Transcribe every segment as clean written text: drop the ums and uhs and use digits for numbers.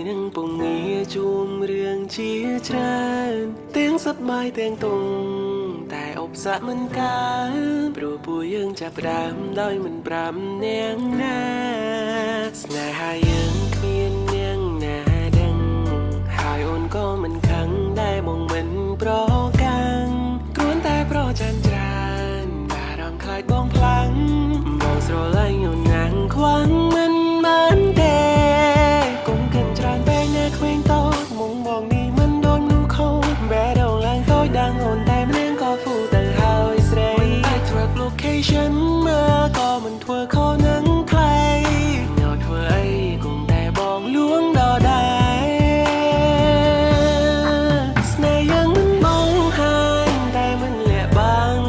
នឹងពងងារជួមរឿងជាច្រើនទាំងសត្វបាយទាំងតុងតែអបសៈមិនកើតព្រោះពួកយើងចាប់ផ្ដើមដោយមិនប្រាំនាងណាស្នេហាយើងគ្មាននាងណាដឹងហើយអូនក៏មិនខឹងដែលមកមិនប្រកាន់គ្រាន់តែប្រច័ណ្ឌច្រើនបារម្ភខ្លាចបងផ្លាំងបងស្រឡាញ់អូនណាំងខ្វាំងមិនបានទេកុំកិនច្រើនពេកណាក្មេងតូចមុំបងនេះមិនដូចមនុស្សខូចបែរដងឡើងតូចដឹងអូនតែម្នាក់ក៏ហ្វូទៅហើយស្រី track location មើលក៏មិនធ្វើខុសនឹងថ្លៃញ៉ោធ្វើអីគង់តែបងលួងដល់ដែរស្នេហ៍យ៉ាងមិនបងហាញតែមិនលាក់បាំង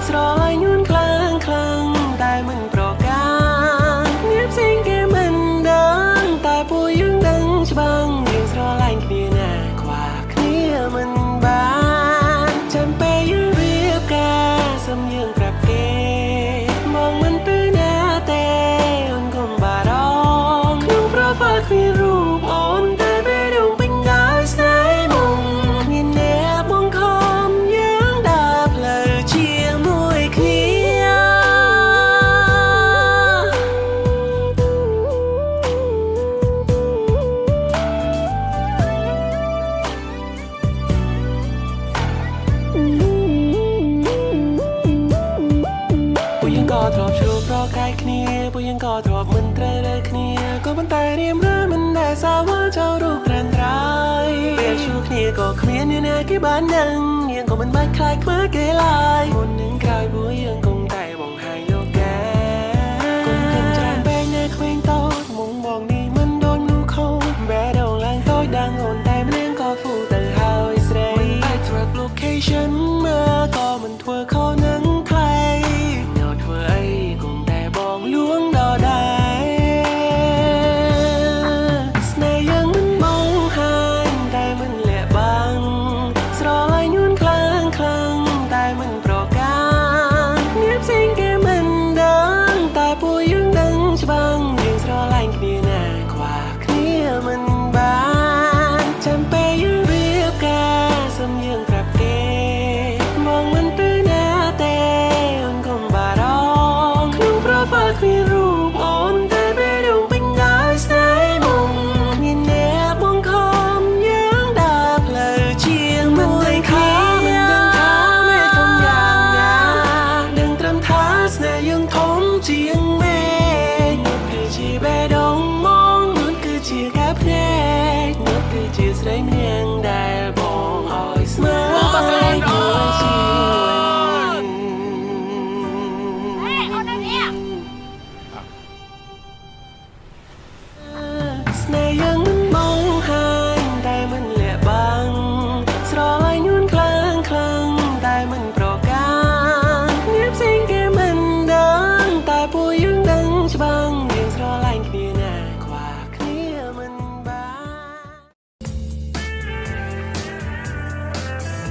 ស្រឡាញ់អូនខ្លាំងខ្លាំងតែមិនប្រកាន់អ្នកផ្សេងគេមិនដឹងតែពួកយើងដឹងច្បាស់យើងស្រឡាញ់គ្នាណាខ្វះគ្នាមិនបានចាំពេលយើងរៀបការសំយើងប្រាប់គេមកមិនទៅណាទេអូនកុំបារម្ភក្នុង profile គ្មានរូបអូនតែពេលដងពេញដោយស្នេហ៍មុំគ្មានអ្នកបងខំយើងដើរផ្លូវជាមួយគ្នាពួកយើងក៏ធ្លាប់ជួបប្រកែកគ្នាពួកយើងក៏ធ្លាប់មិនត្រូវលើគ្នាក៏ប៉ុន្តែរៀមរើមិនដែលសាវល់ចោលរូបក្រានត្រៃពេលជួបគ្នាក៏គ្មានអ្នកណាគេបានដឹងយើងក៏មិនបាច់ខ្លាចខ្មើគេឡើយមុននឹង